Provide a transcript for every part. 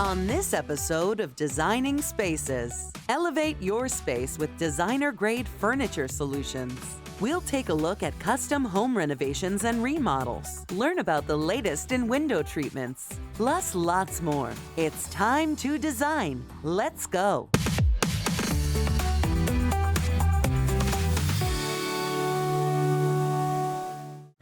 On this episode of Designing Spaces, elevate your space with designer-grade furniture solutions. We'll take a look at custom home renovations and remodels, learn about the latest in window treatments, plus lots more. It's time to design. Let's go.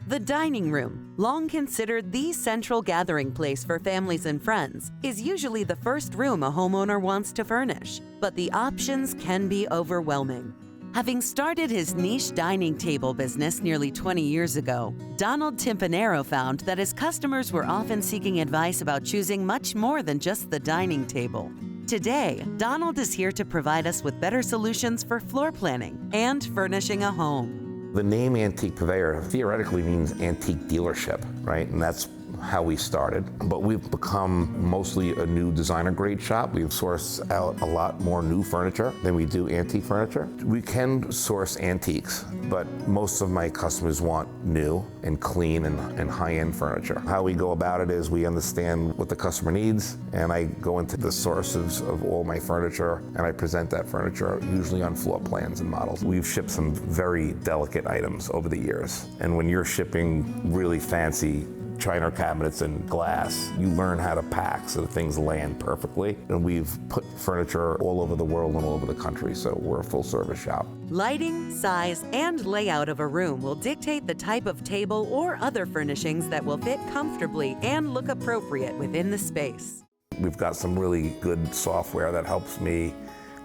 The dining room, long considered the central gathering place for families and friends, is usually the first room a homeowner wants to furnish, but the options can be overwhelming. Having started his niche dining table business nearly 20 years ago, Donald Timpanaro found that his customers were often seeking advice about choosing much more than just the dining table. Today, Donald is here to provide us with better solutions for floor planning and furnishing a home. The name AntiquePurveyor theoretically means antique dealership, right? And that's how we started. But we've become mostly a new designer grade shop. We've sourced out a lot more new furniture than we do antique furniture. We can source antiques, but most of my customers want new and clean and high-end furniture. How we go about it is we understand what the customer needs, and I go into the sources of all my furniture, and I present that furniture usually on floor plans and models. We've shipped some very delicate items over the years, and when you're shipping really fancy china cabinets and glass, you learn how to pack so that things land perfectly. And we've put furniture all over the world and all over the country, so we're a full service shop. Lighting, size, and layout of a room will dictate the type of table or other furnishings that will fit comfortably and look appropriate within the space. We've got some really good software that helps me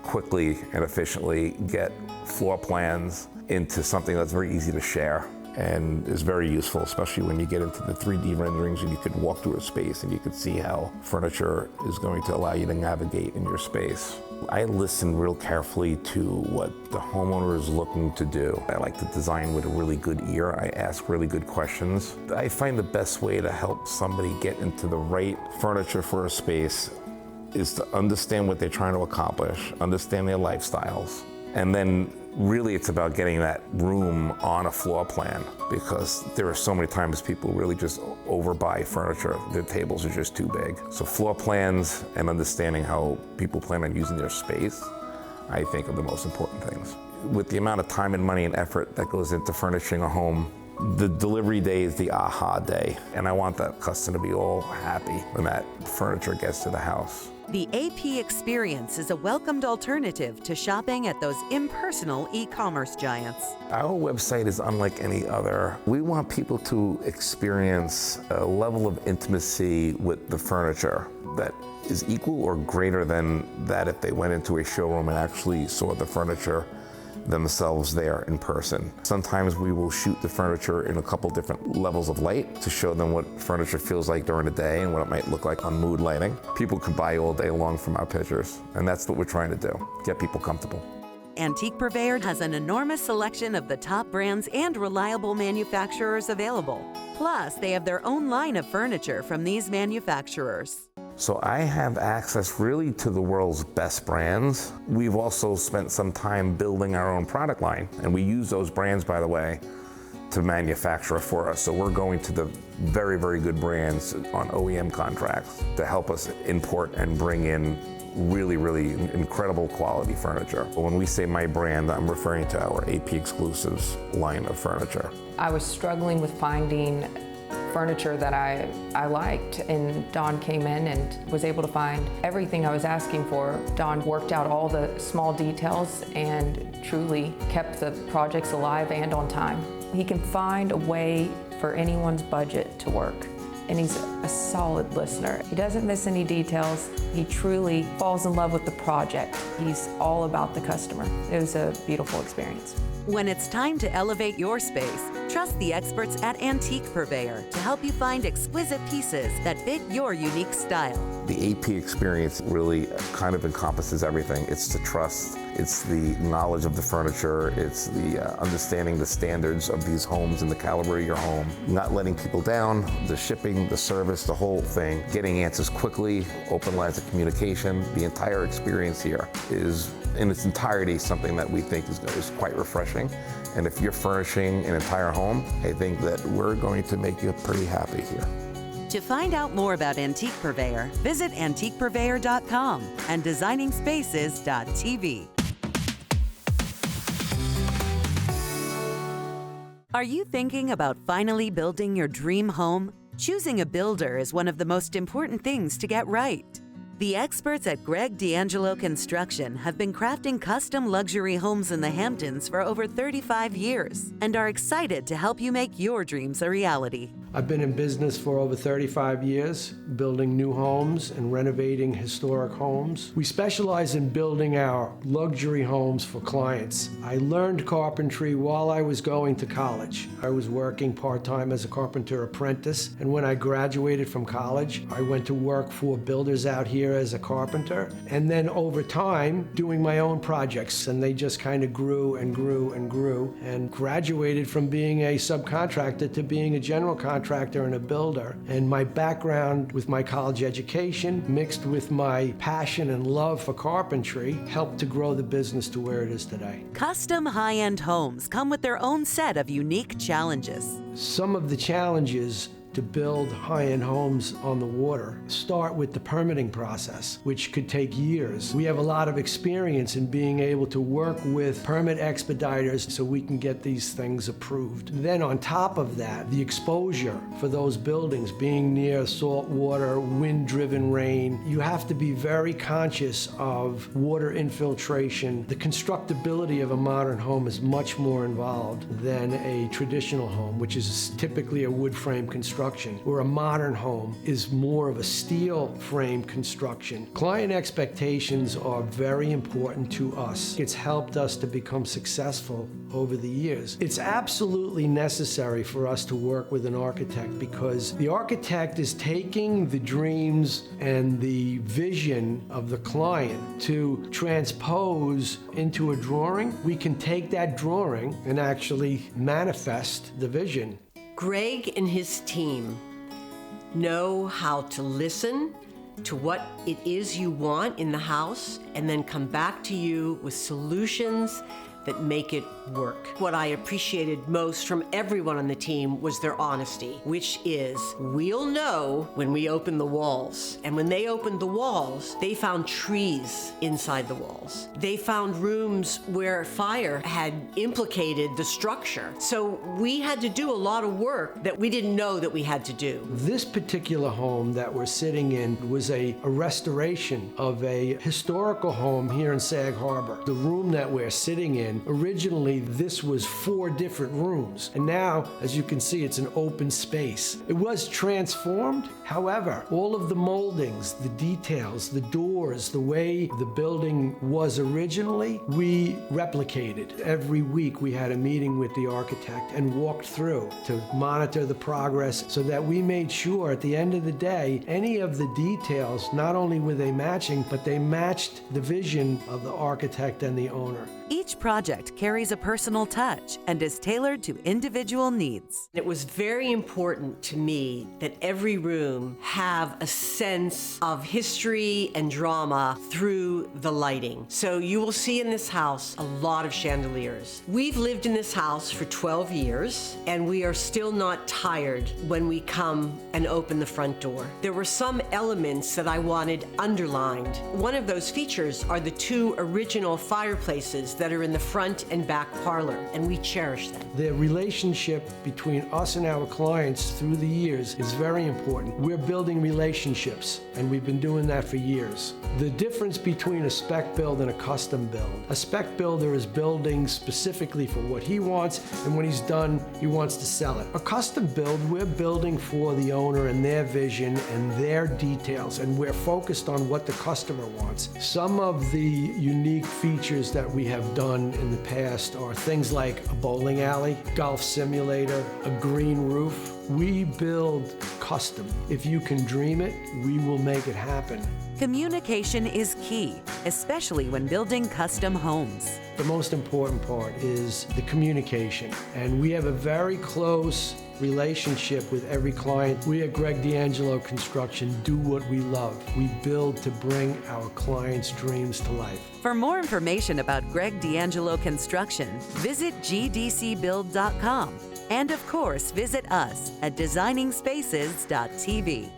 quickly and efficiently get floor plans into something that's very easy to share and is very useful, especially when you get into the 3D renderings and you could walk through a space and you could see how furniture is going to allow you to navigate in your space. I listen real carefully to what the homeowner is looking to do. I like to design with a really good ear. I ask really good questions. I find the best way to help somebody get into the right furniture for a space is to understand what they're trying to accomplish, understand their lifestyles, and then really it's about getting that room on a floor plan, because there are so many times people really just overbuy furniture. Their tables are just too big. So floor plans and understanding how people plan on using their space, I think, are the most important things. With the amount of time and money and effort that goes into furnishing a home, the delivery day is the aha day, and I want that customer to be all happy when that furniture gets to the house. The AP experience is a welcomed alternative to shopping at those impersonal e-commerce giants. Our website is unlike any other. We want people to experience a level of intimacy with the furniture that is equal or greater than that if they went into a showroom and actually saw the furniture themselves there in person. Sometimes we will shoot the furniture in a couple different levels of light to show them what furniture feels like during the day and what it might look like on mood lighting. People could buy all day long from our pictures, and that's what we're trying to do, get people comfortable. AntiquePurveyor has an enormous selection of the top brands and reliable manufacturers available. Plus, they have their own line of furniture from these manufacturers. So I have access really to the world's best brands. We've also spent some time building our own product line, and we use those brands, by the way, to manufacture for us. So we're going to the very, very good brands on OEM contracts to help us import and bring in really, really incredible quality furniture. When we say my brand, I'm referring to our AP Exclusives line of furniture. I was struggling with finding furniture that I liked, and Don came in and was able to find everything I was asking for. Don worked out all the small details and truly kept the projects alive and on time. He can find a way for anyone's budget to work, and he's a solid listener. He doesn't miss any details. He truly falls in love with the project. He's all about the customer. It was a beautiful experience. When it's time to elevate your space, trust the experts at AntiquePurveyor to help you find exquisite pieces that fit your unique style. The AP experience really kind of encompasses everything. It's the trust, it's the knowledge of the furniture, it's the understanding the standards of these homes and the caliber of your home, not letting people down, the shipping, the service, the whole thing, getting answers quickly, open lines of communication. The entire experience here is in its entirety something that we think is quite refreshing. And if you're furnishing an entire home, I think that we're going to make you pretty happy here. To find out more about Antique Purveyor, visit AntiquePurveyor.com and DesigningsPaces.tv. Are you thinking about finally building your dream home? Choosing a builder is one of the most important things to get right. The experts at DAngelo Construction have been crafting custom luxury homes in the Hamptons for over 35 years and are excited to help you make your dreams a reality. I've been in business for over 35 years, building new homes and renovating historic homes. We specialize in building our luxury homes for clients. I learned carpentry while I was going to college. I was working part-time as a carpenter apprentice, and when I graduated from college, I went to work for builders out here as a carpenter, and then over time, doing my own projects, and they just kind of grew and grew and grew, and graduated from being a subcontractor to being a general contractor and a builder. And my background with my college education, mixed with my passion and love for carpentry, helped to grow the business to where it is today. Custom high-end homes come with their own set of unique challenges. Some of the challenges to build high-end homes on the water start with the permitting process, which could take years. We have a lot of experience in being able to work with permit expediters so we can get these things approved. Then on top of that, the exposure for those buildings being near salt water, wind-driven rain, you have to be very conscious of water infiltration. The constructability of a modern home is much more involved than a traditional home, which is typically a wood frame construction, where a modern home is more of a steel frame construction. Client expectations are very important to us. It's helped us to become successful over the years. It's absolutely necessary for us to work with an architect because the architect is taking the dreams and the vision of the client to transpose into a drawing. We can take that drawing and actually manifest the vision. Greg and his team know how to listen to what it is you want in the house and then come back to you with solutions that make it work. What I appreciated most from everyone on the team was their honesty, which is, we'll know when we open the walls. And when they opened the walls, they found trees inside the walls. They found rooms where fire had implicated the structure. So we had to do a lot of work that we didn't know that we had to do. This particular home that we're sitting in was a restoration of a historical home here in Sag Harbor. The room that we're sitting in, originally this was 4 different rooms, and now, as you can see, it's an open space. It was transformed, however, all of the moldings, the details, the doors, the way the building was originally, we replicated. Every week we had a meeting with the architect and walked through to monitor the progress so that we made sure at the end of the day, any of the details, not only were they matching, but they matched the vision of the architect and the owner. Each project carries a personal touch and is tailored to individual needs. It was very important to me that every room have a sense of history and drama through the lighting. So you will see in this house a lot of chandeliers. We've lived in this house for 12 years, and we are still not tired when we come and open the front door. There were some elements that I wanted underlined. One of those features are the 2 original fireplaces that are in the front and back parlor, and we cherish them. The relationship between us and our clients through the years is very important. We're building relationships, and we've been doing that for years. The difference between a spec build and a custom build. A spec builder is building specifically for what he wants, and when he's done, he wants to sell it. A custom build, we're building for the owner and their vision and their details, and we're focused on what the customer wants. Some of the unique features that we have done in the past are things like a bowling alley, golf simulator, a green roof. We build custom. If you can dream it, we will make it happen. Communication is key, especially when building custom homes. The most important part is the communication, and we have a very close relationship with every client. We at DAngelo Construction do what we love. We build to bring our clients' dreams to life. For more information about DAngelo Construction, visit gdcbuild.com And of course, visit us at designingspaces.tv.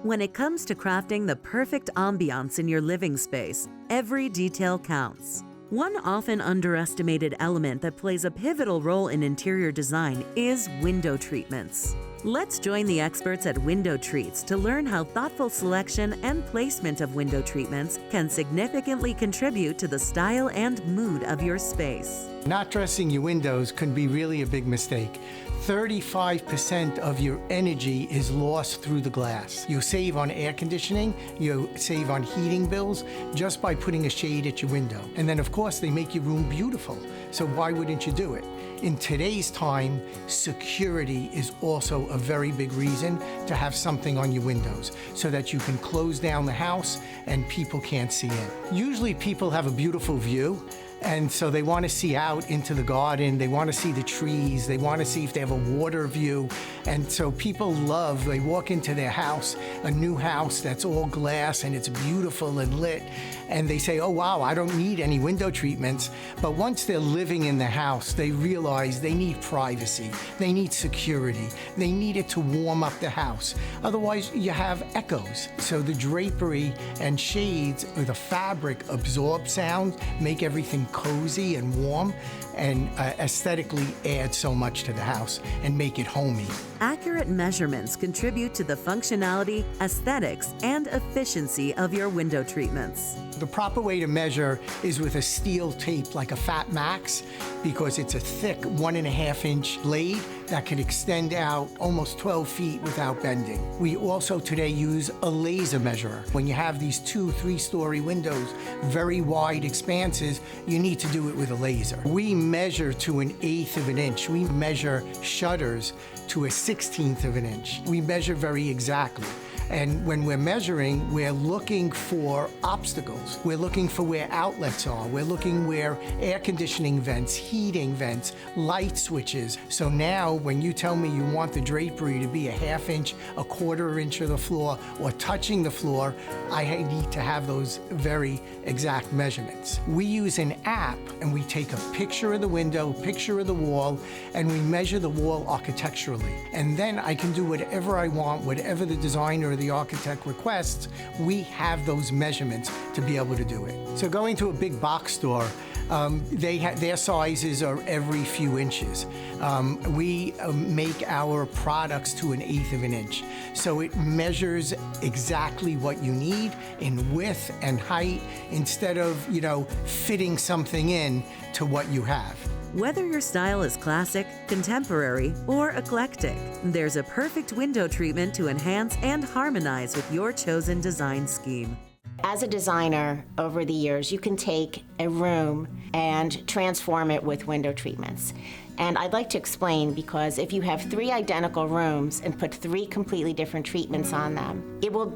When it comes to crafting the perfect ambiance in your living space, every detail counts. One often underestimated element that plays a pivotal role in interior design is window treatments. Let's join the experts at WindowTreats to learn how thoughtful selection and placement of window treatments can significantly contribute to the style and mood of your space. Not dressing your windows can be really a big mistake. 35% of your energy is lost through the glass. You save on air conditioning, you save on heating bills just by putting a shade at your window. And then of course they make your room beautiful, so why wouldn't you do it? In today's time, security is also a very big reason to have something on your windows so that you can close down the house and people can't see in. Usually people have a beautiful view, and so they want to see out into the garden, they want to see the trees, they want to see if they have a water view. And so people love, they walk into their house, a new house that's all glass and it's beautiful and lit, and they say, oh wow, I don't need any window treatments. But once they're living in the house, they realize they need privacy, they need security, they need it to warm up the house. Otherwise you have echoes. So the drapery and shades or the fabric absorb sound, make everything cozy and warm, and aesthetically add so much to the house and make it homey. Accurate measurements contribute to the functionality, aesthetics, and efficiency of your window treatments. The proper way to measure is with a steel tape like a Fat Max, because it's a thick 1.5-inch blade that can extend out almost 12 feet without bending. We also today use a laser measurer. When you have these 2-3-story windows, very wide expanses, you need to do it with a laser. We measure to 1/8 of an inch. We measure shutters to 1/16 of an inch. We measure very exactly. And when we're measuring, we're looking for obstacles. We're looking for where outlets are. We're looking where air conditioning vents, heating vents, light switches. So now when you tell me you want the drapery to be 1/2 inch, 1/4 inch of the floor, or touching the floor, I need to have those very exact measurements. We use an app and we take a picture of the window, picture of the wall, and we measure the wall architecturally. And then I can do whatever I want, whatever the designer or the architect requests, we have those measurements to be able to do it. So going to a big box store, their sizes are every few inches. We make our products to 1/8 of an inch. So it measures exactly what you need in width and height instead of, fitting something in to what you have. Whether your style is classic, contemporary, or eclectic, there's a perfect window treatment to enhance and harmonize with your chosen design scheme. As a designer, over the years, you can take a room and transform it with window treatments. And I'd like to explain, because if you have 3 identical rooms and put 3 completely different treatments on them, it will,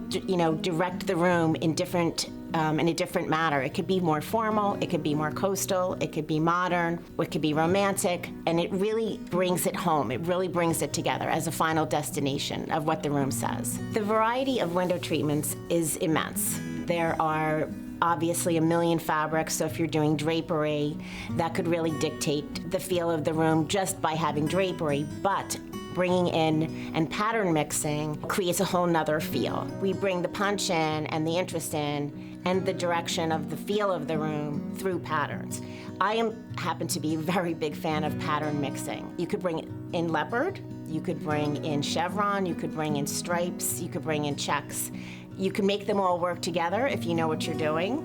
direct the room in a different manner. It could be more formal, it could be more coastal, it could be modern, it could be romantic, and it really brings it home. It really brings it together as a final destination of what the room says. The variety of window treatments is immense. There are obviously a million fabrics, so if you're doing drapery, that could really dictate the feel of the room just by having drapery, but bringing in and pattern mixing creates a whole nother feel. We bring the punch in and the interest in and the direction of the feel of the room through patterns. I happen to be a very big fan of pattern mixing. You could bring in leopard, you could bring in chevron, you could bring in stripes, you could bring in checks. You can make them all work together if you know what you're doing,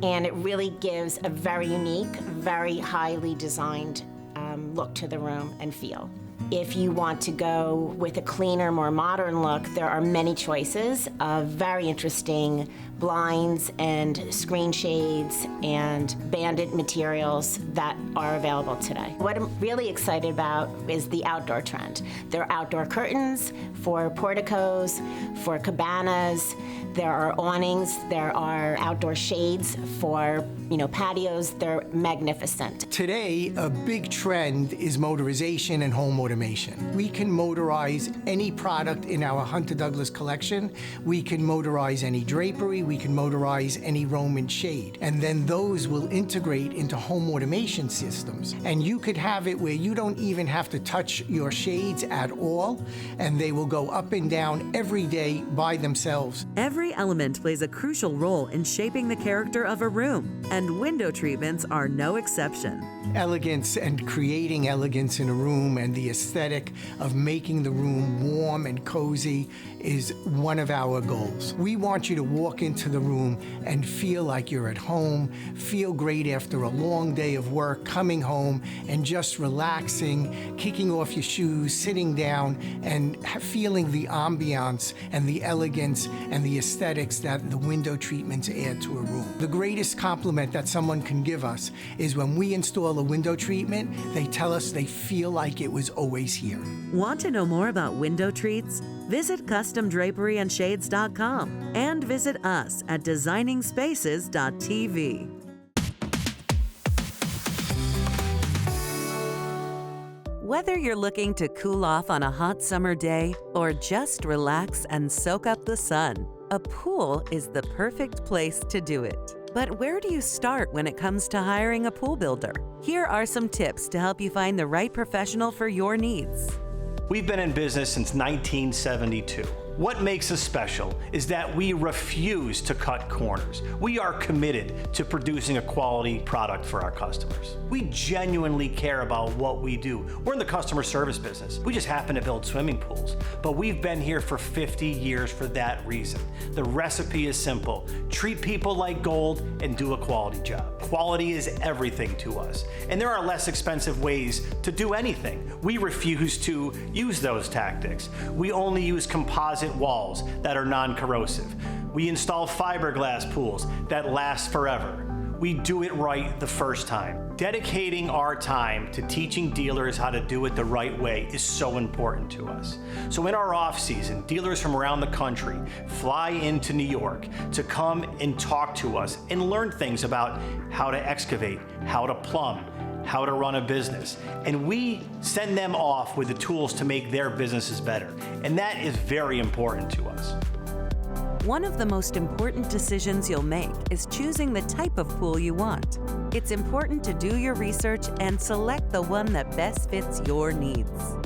and it really gives a very unique, very highly designed look to the room and feel. If you want to go with a cleaner, more modern look, there are many choices of very interesting blinds and screen shades and banded materials that are available today. What I'm really excited about is the outdoor trend. There are outdoor curtains for porticos, for cabanas, there are awnings, there are outdoor shades for patios. They're magnificent. Today, a big trend trend is motorization and home automation. We can motorize any product in our Hunter Douglas collection. We can motorize any drapery. We can motorize any Roman shade. And then those will integrate into home automation systems. And you could have it where you don't even have to touch your shades at all, and they will go up and down every day by themselves. Every element plays a crucial role in shaping the character of a room, and window treatments are no exception. Elegance and creating elegance in a room and the aesthetic of making the room warm and cozy is one of our goals. We want you to walk into the room and feel like you're at home, feel great after a long day of work, coming home and just relaxing, kicking off your shoes, sitting down and feeling the ambiance and the elegance and the aesthetics that the window treatments add to a room. The greatest compliment that someone can give us is when we install a window treatment, they tell us they feel like it was always here. Want to know more about window treats? Visit CustomDraperyandShades.com and visit us at Designingspaces.tv. Whether you're looking to cool off on a hot summer day or just relax and soak up the sun, a pool is the perfect place to do it. But where do you start when it comes to hiring a pool builder? Here are some tips to help you find the right professional for your needs. We've been in business since 1972. What makes us special is that we refuse to cut corners. We are committed to producing a quality product for our customers. We genuinely care about what we do. We're in the customer service business. We just happen to build swimming pools, but we've been here for 50 years for that reason. The recipe is simple. Treat people like gold and do a quality job. Quality is everything to us, and there are less expensive ways to do anything. We refuse to use those tactics. We only use composite walls that are non-corrosive. We install fiberglass pools that last forever. We do it right the first time. Dedicating our time to teaching dealers how to do it the right way is so important to us. So in our off season, dealers from around the country fly into New York to come and talk to us and learn things about how to excavate, how to plumb, how to run a business. And we send them off with the tools to make their businesses better. And that is very important to us. One of the most important decisions you'll make is choosing the type of pool you want. It's important to do your research and select the one that best fits your needs.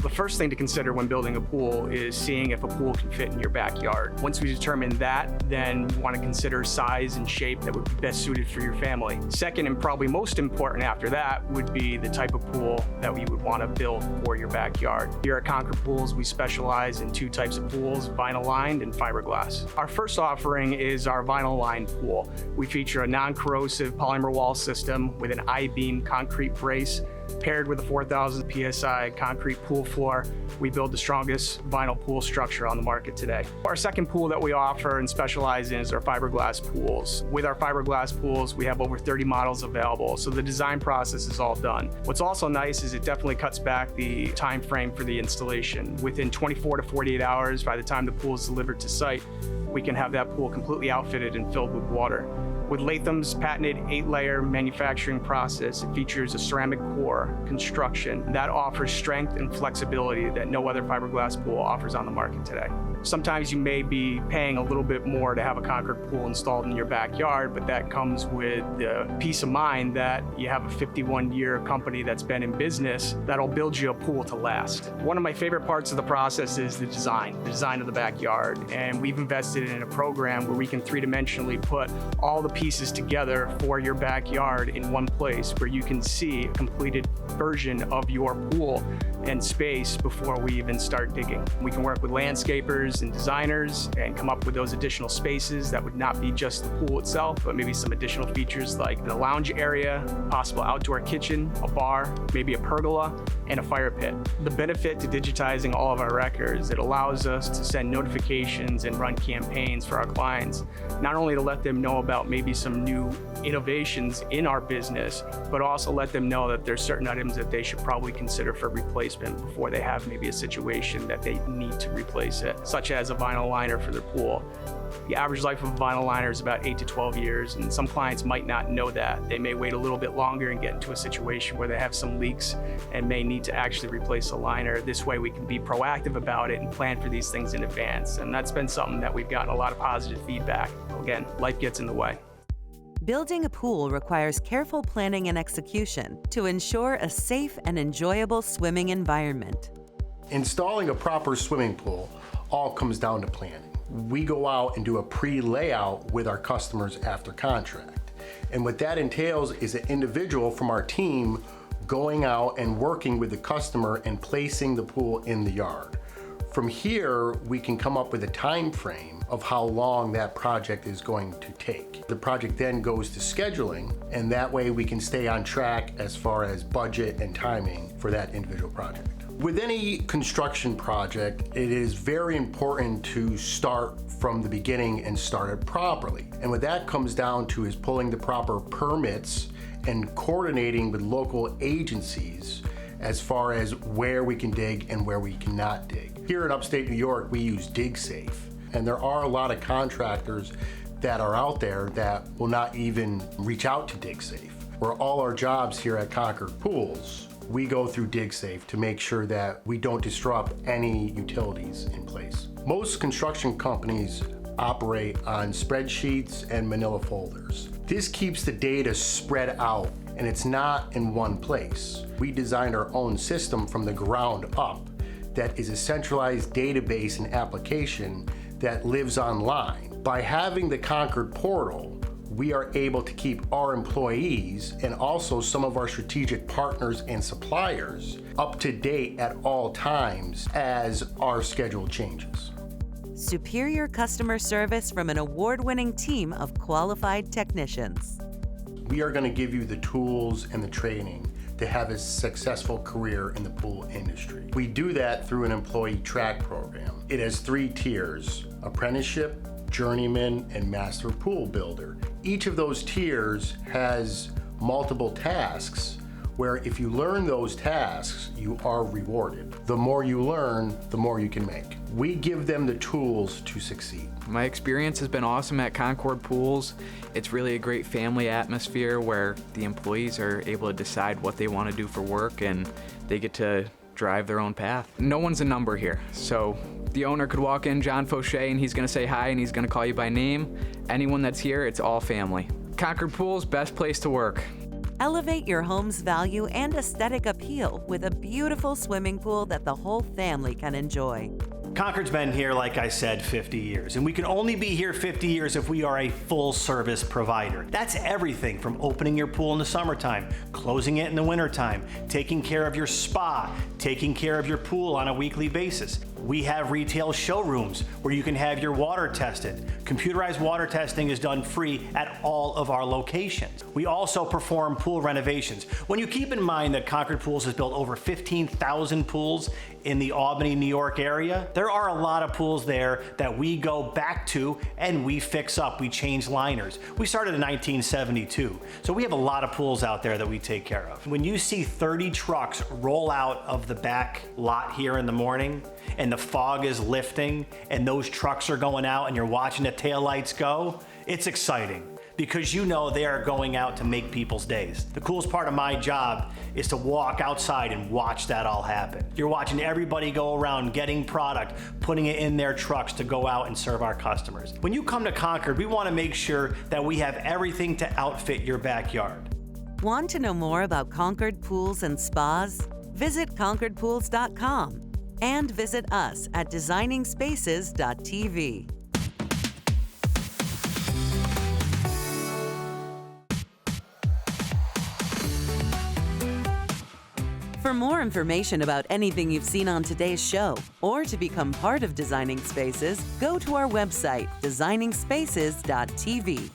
The first thing to consider when building a pool is seeing if a pool can fit in your backyard. Once we determine that, then we want to consider size and shape that would be best suited for your family. Second, and probably most important after that, would be the type of pool that we would want to build for your backyard. Here at Concord Pools, we specialize in two types of pools, vinyl lined and fiberglass. Our first offering is our vinyl lined pool. We feature a non-corrosive polymer wall system with an I-beam concrete brace. Paired with a 4,000 PSI concrete pool floor, we build the strongest vinyl pool structure on the market today. Our second pool that we offer and specialize in is our fiberglass pools. With our fiberglass pools, we have over 30 models available, so the design process is all done. What's also nice is it definitely cuts back the time frame for the installation. Within 24 to 48 hours, by the time the pool is delivered to site, we can have that pool completely outfitted and filled with water. With Latham's patented 8-layer manufacturing process, it features a ceramic core construction that offers strength and flexibility that no other fiberglass pool offers on the market today. Sometimes you may be paying a little bit more to have a Concord pool installed in your backyard, but that comes with the peace of mind that you have a 51-year company that's been in business that'll build you a pool to last. One of my favorite parts of the process is the design of the backyard. And we've invested in a program where we can three-dimensionally put all the pieces together for your backyard in one place where you can see a completed version of your pool and space before we even start digging. We can work with landscapers and designers and come up with those additional spaces that would not be just the pool itself, but maybe some additional features like the lounge area, possible outdoor kitchen, a bar, maybe a pergola, and a fire pit. The benefit to digitizing all of our records, it allows us to send notifications and run campaigns for our clients, not only to let them know about maybe some new innovations in our business, but also let them know that there's certain items that they should probably consider for replacement before they have maybe a situation that they need to replace it, such as a vinyl liner for their pool. The average life of a vinyl liner is about 8 to 12 years, and some clients might not know that. They may wait a little bit longer and get into a situation where they have some leaks and may need to actually replace a liner. This way we can be proactive about it and plan for these things in advance, and that's been something that we've gotten a lot of positive feedback. Again, life gets in the way. Building a pool requires careful planning and execution to ensure a safe and enjoyable swimming environment. Installing a proper swimming pool all comes down to planning. We go out and do a pre-layout with our customers after contract. And what that entails is an individual from our team going out and working with the customer and placing the pool in the yard. From here, we can come up with a time frame of how long that project is going to take. The project then goes to scheduling, and that way we can stay on track as far as budget and timing for that individual project. With any construction project, it is very important to start from the beginning and start it properly. And what that comes down to is pulling the proper permits and coordinating with local agencies as far as where we can dig and where we cannot dig. Here in upstate New York, we use DigSafe, and there are a lot of contractors that are out there that will not even reach out to DigSafe. Where all our jobs here at Concord Pools, we go through DigSafe to make sure that we don't disrupt any utilities in place. Most construction companies operate on spreadsheets and manila folders. This keeps the data spread out, and it's not in one place. We designed our own system from the ground up that is a centralized database and application that lives online. By having the Concord portal, we are able to keep our employees and also some of our strategic partners and suppliers up to date at all times as our schedule changes. Superior customer service from an award-winning team of qualified technicians. We are going to give you the tools and the training to have a successful career in the pool industry. We do that through an employee track program. It has 3 tiers: apprenticeship, journeyman, and master pool builder. Each of those tiers has multiple tasks where if you learn those tasks, you are rewarded. The more you learn, the more you can make. We give them the tools to succeed. My experience has been awesome at Concord Pools. It's really a great family atmosphere where the employees are able to decide what they want to do for work and they get to drive their own path. No one's a number here, so the owner could walk in, John Fauché, and he's going to say hi and he's going to call you by name. Anyone that's here, it's all family. Concord Pools, best place to work. Elevate your home's value and aesthetic appeal with a beautiful swimming pool that the whole family can enjoy. Concord's been here, like I said, 50 years, and we can only be here 50 years if we are a full-service provider. That's everything from opening your pool in the summertime, closing it in the wintertime, taking care of your spa, taking care of your pool on a weekly basis. We have retail showrooms where you can have your water tested. Computerized water testing is done free at all of our locations. We also perform pool renovations. When you keep in mind that Concord Pools has built over 15,000 pools in the Albany, New York area, there are a lot of pools there that we go back to and we fix up. We change liners. We started in 1972, so we have a lot of pools out there that we take care of. When you see 30 trucks roll out of the back lot here in the morning and the fog is lifting and those trucks are going out and you're watching the taillights go, it's exciting because you know they are going out to make people's days. The coolest part of my job is to walk outside and watch that all happen. You're watching everybody go around getting product, putting it in their trucks to go out and serve our customers. When you come to Concord, we want to make sure that we have everything to outfit your backyard. Want to know more about Concord Pools and Spas? Visit ConcordPools.com and visit us at designingspaces.tv. For more information about anything you've seen on today's show, or to become part of Designing Spaces, go to our website, designingspaces.tv.